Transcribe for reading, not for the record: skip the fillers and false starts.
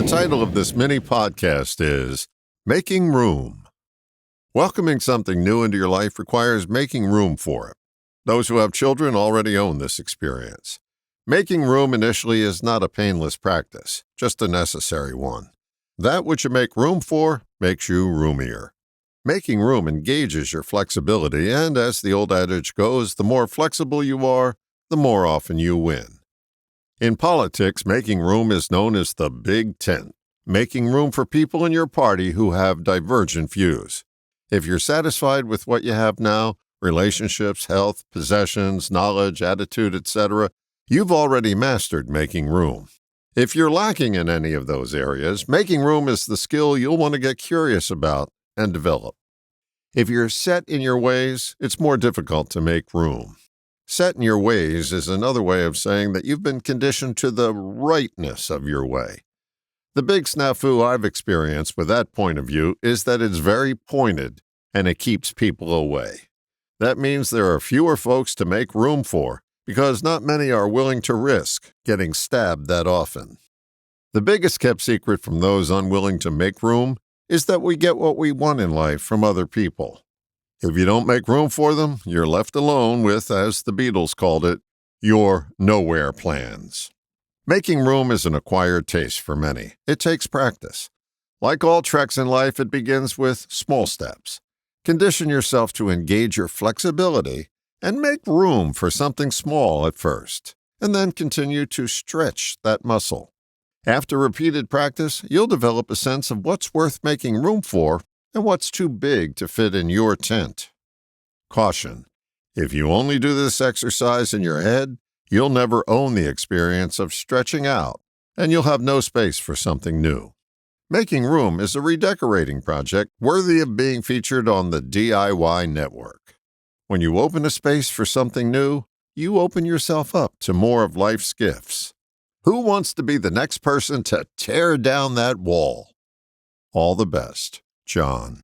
title of this mini podcast is Making Room. Welcoming something new into your life requires making room for it. Those who have children already own this experience. Making room initially is not a painless practice, just a necessary one. That which you make room for makes you roomier. Making room engages your flexibility, and as the old adage goes, the more flexible you are, the more often you win. In politics, making room is known as the Big Tent, making room for people in your party who have divergent views. If you're satisfied with what you have now, relationships, health, possessions, knowledge, attitude, etc., you've already mastered making room. If you're lacking in any of those areas, making room is the skill you'll want to get curious about and develop. If you're set in your ways, it's more difficult to make room. Set in your ways is another way of saying that you've been conditioned to the rightness of your way. The big snafu I've experienced with that point of view is that it's very pointed and it keeps people away. That means there are fewer folks to make room for because not many are willing to risk getting stabbed that often. The biggest kept secret from those unwilling to make room is that we get what we want in life from other people. If you don't make room for them, you're left alone with, as the Beatles called it, your nowhere plans. Making room is an acquired taste for many. It takes practice. Like all treks in life, it begins with small steps. Condition yourself to engage your flexibility and make room for something small at first, and then continue to stretch that muscle. After repeated practice, you'll develop a sense of what's worth making room for and what's too big to fit in your tent. Caution: if you only do this exercise in your head, you'll never own the experience of stretching out, and you'll have no space for something new. Making room is a redecorating project worthy of being featured on the DIY network. When you open a space for something new, you open yourself up to more of life's gifts. Who wants to be the next person to tear down that wall? All the best, John.